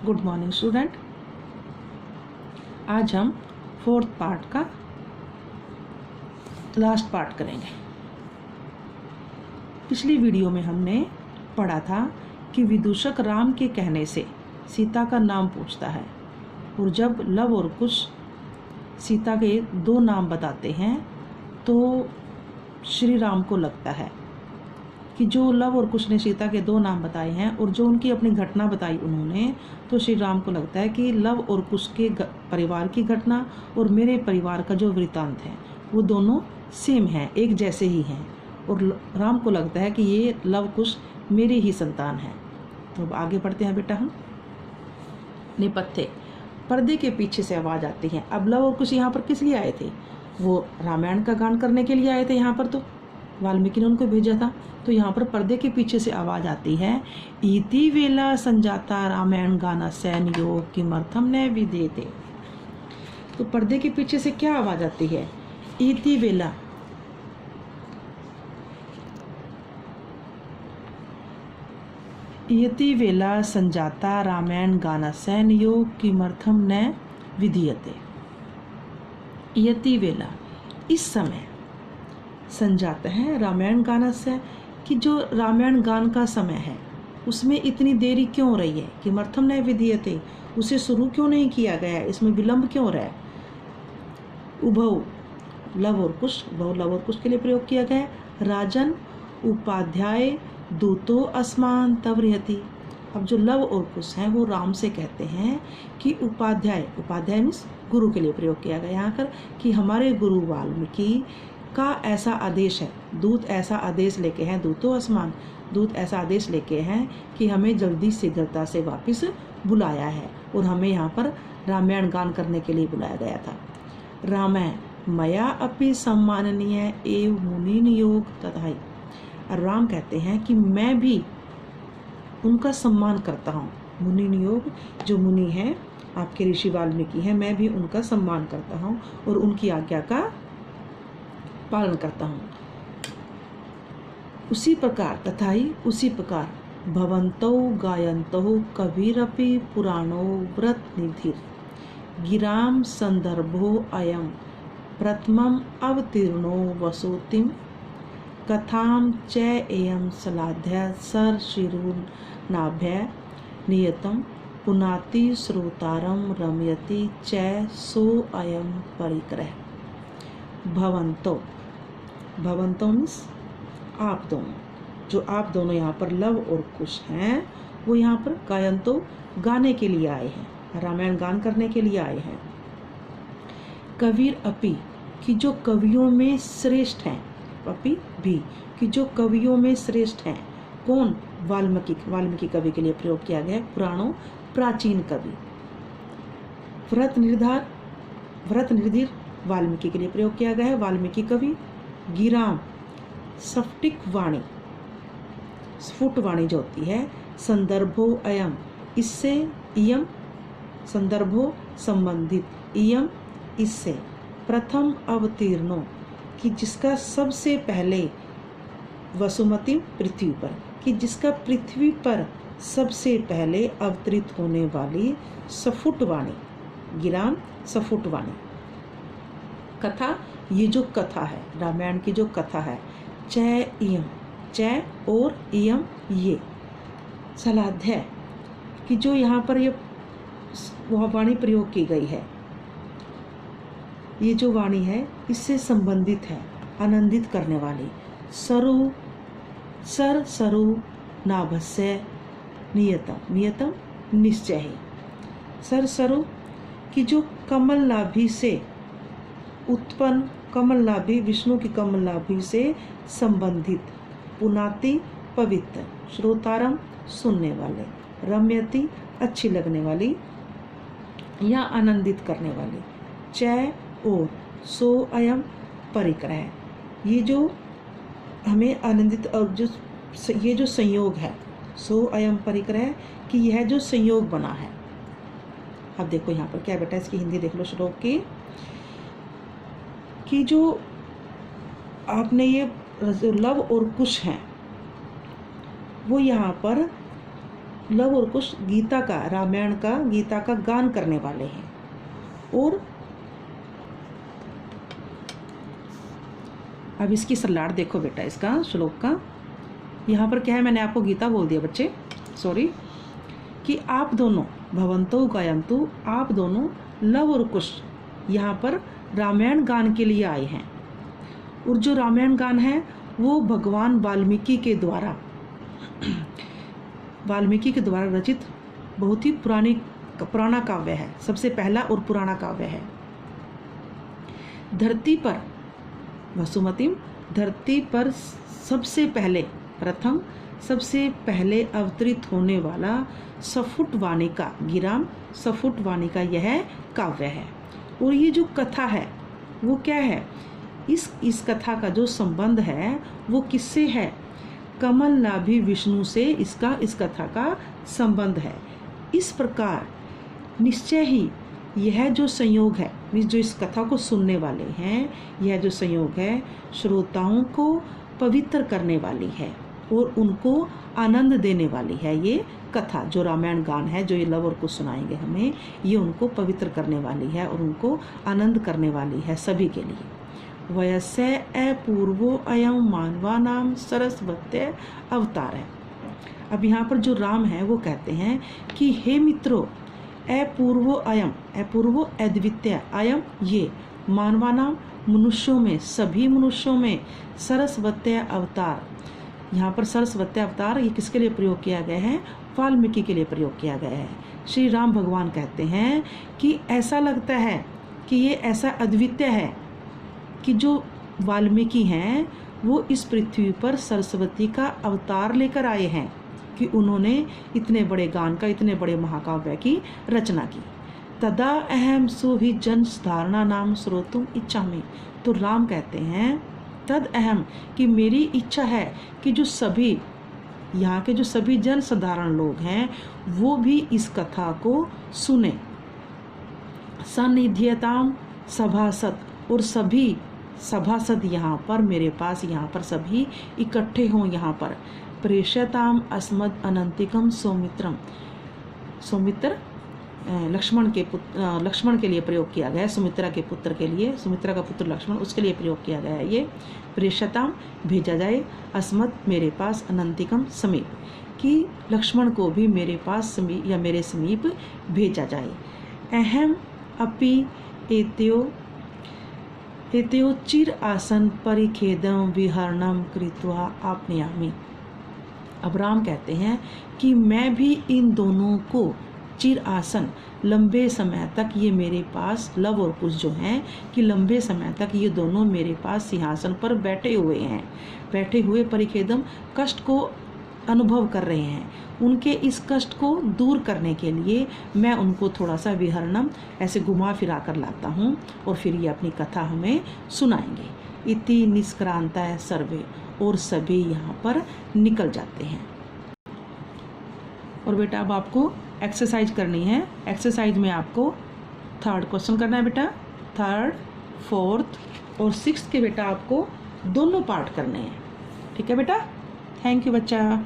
Good morning student. आज हम 4th part का लास्ट पार्ट करेंगे। पिछली वीडियो में हमने पढ़ा था कि विदूषक राम के कहने से सीता का नाम पूछता है और जब लव और कुश सीता के 2 नाम बताते हैं तो श्री राम को लगता है कि जो लव और कुश ने सीता के 2 नाम बताए हैं और जो उनकी अपनी घटना बताई उन्होंने, तो श्री राम को लगता है कि लव और कुश के परिवार की घटना और मेरे परिवार का जो वृतांत है वो दोनों सेम हैं, एक जैसे ही हैं। और राम को लगता है कि ये लव कुश मेरी ही संतान है। तो अब आगे बढ़ते हैं बेटा। हम नेपथ्य, पर्दे के पीछे से आवाज़ आती है। अब लव और कुश यहाँ पर किस लिए आए थे? वो रामायण का गान करने के लिए आए थे। यहाँ पर तो वाल्मीकि ने उनको भेजा था। तो यहाँ पर पर्दे के पीछे से आवाज़ आती है, इति वेला संजाता रामायण गाना सैन योग किमर्थम न विदेते। तो पर्दे के पीछे से क्या आवाज़ आती है? इति वेला, इति वेला संजाता रामायण गाना सैन योग किमर्थम न विधीयते। इति वेला, इस समय, संजाता है रामायण गाना से, कि जो रामायण गान का समय है उसमें इतनी देरी क्यों हो रही है? किमर्थम न विधीयते, उसे शुरू क्यों नहीं किया गया? इसमें विलंब क्यों रहा है? उभौ, लव और कुश, उभौ लव और कुश के लिए प्रयोग किया गया है। राजन उपाध्याय दूतो अस्मान तव रहती। अब जो लव और कुश हैं वो राम से कहते हैं कि उपाध्याय, उपाध्याय मीन्स गुरु के लिए प्रयोग किया गया यहाँ पर, कि हमारे गुरु वाल्मीकि का ऐसा आदेश है, दूत ऐसा आदेश लेके हैं, दूतो आसमान, दूत ऐसा आदेश लेके हैं कि हमें जल्दी शीघ्रता से वापस बुलाया है और हमें यहाँ पर रामायण गान करने के लिए बुलाया गया था। रामायण मया अपि सम्माननीय एव मुनि नियोग तथाई। राम कहते हैं कि मैं भी उनका सम्मान करता हूँ। मुनि नियोग, जो मुनि हैं आपके ऋषि वाल्मीकि हैं, मैं भी उनका सम्मान करता हूँ और उनकी आज्ञा का पालन करता हूँ। उसी प्रकार तथा ही उसी प्रकार भवंतो गायंतो कबीरपि पुराणो व्रत निधिर गिराम संदर्भो अयम प्रथमम अवतीर्णो वसुतिम कथाम च एयम सलाध्य सर शिरून नाभ्य नियतम पुनाति श्रोतारम रमयति च सो अयम परिक्रह। भवंतो, भवंतो मीन्स आप दोनों, जो आप दोनों यहाँ पर लव और कुश हैं वो यहाँ पर गायंतो गाने के लिए आए हैं, रामायण गान करने के लिए आए हैं। कबीर अपि, कि जो कवियों में श्रेष्ठ हैं, अपि भी, कि जो कवियों में श्रेष्ठ हैं। कौन? वाल्मीकि, वाल्मीकि कवि के लिए प्रयोग किया गया है। पुराणों, प्राचीन कवि। व्रत निर्धार, व्रत निर्धिर वाल्मीकि के लिए प्रयोग किया गया है, वाल्मीकि कवि। गिराम, स्फटिक वाणी, स्फुट वाणी जो होती है। संदर्भो अयम, इससे, इयम संदर्भो संबंधित, इयम इससे। प्रथम अवतीर्णो, कि जिसका सबसे पहले, वसुमती पृथ्वी पर, कि जिसका पृथ्वी पर सबसे पहले अवतरित होने वाली स्फुट वाणी। गिराम स्फुट वाणी। कथा, ये जो कथा है रामायण की, जो कथा है। च इयम, च और इयम ये। सलाध्य, कि जो यहाँ पर ये वह वाणी प्रयोग की गई है, ये जो वाणी है इससे संबंधित है, आनंदित करने वाली। सरु, सर सरु नाभस्य नियतम, नियतम निश्चय ही। सर सरु, कि जो कमल नाभि से उत्पन्न, कमल नाभि, विष्णु की कमल नाभि से संबंधित। पुनाति पवित्र, श्रोतारम सुनने वाले, रम्यति अच्छी लगने वाली या आनंदित करने वाली। च और सो अयम परिक्रह, ये जो हमें आनंदित, और जो ये जो संयोग है, सो अयम परिक्रह, कि यह जो संयोग बना है। अब देखो यहाँ पर क्या बेटा, इसकी हिंदी देख लो श्लोक की, कि जो आपने ये लव और कुश हैं वो यहाँ पर लव और कुश गीता का, रामायण का, गीता का गान करने वाले हैं। और अब इसकी सलाड देखो बेटा, इसका श्लोक का यहाँ पर क्या है, मैंने आपको गीता बोल दिया बच्चे, सॉरी, कि आप दोनों भवंतो गायंतु, आप दोनों लव और कुश यहाँ पर रामायण गान के लिए आए हैं। और जो रामायण गान है वो भगवान वाल्मीकि के द्वारा रचित बहुत ही पुराना काव्य है, सबसे पहला और पुराना काव्य है। धरती पर वसुमतीम, धरती पर सबसे पहले अवतरित होने वाला सफुट वाणी का, गिराम सफुट वाणी का यह काव्य है। और ये जो कथा है वो क्या है, इस कथा का जो संबंध है वो किससे है, कमल नाभि विष्णु से इस कथा का संबंध है। इस प्रकार निश्चय ही यह जो संयोग है, जो इस कथा को सुनने वाले हैं, यह जो संयोग है श्रोताओं को पवित्र करने वाली है और उनको आनंद देने वाली है। ये कथा जो रामायण गान है, जो ये लव और कुश सुनाएंगे हमें, ये उनको पवित्र करने वाली है और उनको आनंद करने वाली है सभी के लिए। वयस्य अपूर्वो अयम मानवानाम सरस्वत्य अवतार है। अब यहाँ पर जो राम है वो कहते हैं कि हे मित्रों, अपूर्वो अयम, अपूर्वो अद्वितीय, अयम ये, मानवानाम मनुष्यों में, सभी मनुष्यों में, सरस्वत्य अवतार। यहाँ पर सरस्वत्य अवतार ये किसके लिए प्रयोग किया गया है, वाल्मीकि के लिए प्रयोग किया गया है। श्री राम भगवान कहते हैं कि ऐसा लगता है कि ये ऐसा अद्वितीय है कि जो वाल्मीकि हैं वो इस पृथ्वी पर सरस्वती का अवतार लेकर आए हैं, कि उन्होंने इतने बड़े गान का, इतने बड़े महाकाव्य की रचना की। तदा अहम सुहि जन धारणा नाम श्रोतुम इच्छामि। तो राम कहते हैं तद अहम, कि मेरी इच्छा है कि जो सभी यहाँ के जो सभी जन साधारण लोग हैं वो भी इस कथा को सुने। सनिध्यताम सभासद, और सभी सभासद यहाँ पर मेरे पास, यहाँ पर सभी इकट्ठे हों यहाँ पर। प्रेषताम अस्मद अनंतिकम सौमित्रम, सौमित्र लक्ष्मण के लिए प्रयोग किया गया है, सुमित्रा के पुत्र के लिए, सुमित्रा का पुत्र लक्ष्मण, उसके लिए प्रयोग किया गया है ये। प्रेषताम भेजा जाए, अस्मद मेरे पास, अनंतिकम समीप, कि लक्ष्मण को भी मेरे पास समीप या मेरे समीप भेजा जाए। अहम अपि एत्यो चिर आसन परिखेदम विहरणम कृत्वा आपनयामि। अब राम कहते हैं कि मैं भी इन दोनों को चिर आसन, लंबे समय तक ये मेरे पास, लव और कुश जो हैं, कि लंबे समय तक ये दोनों मेरे पास सिंहासन पर बैठे हुए हैं, बैठे हुए परिखेदम कष्ट को अनुभव कर रहे हैं। उनके इस कष्ट को दूर करने के लिए मैं उनको थोड़ा सा विहरणम ऐसे घुमा फिरा कर लाता हूँ और फिर ये अपनी कथा हमें सुनाएंगे। इति निष्क्रांता है सर्वे, और सभी यहाँ पर निकल जाते हैं। और बेटा अब आपको एक्सरसाइज करनी है। एक्सरसाइज में आपको 3rd क्वेश्चन करना है बेटा, 3rd, 4th और 6th के बेटा आपको दोनों पार्ट करने हैं। ठीक है बेटा, थैंक यू बच्चा।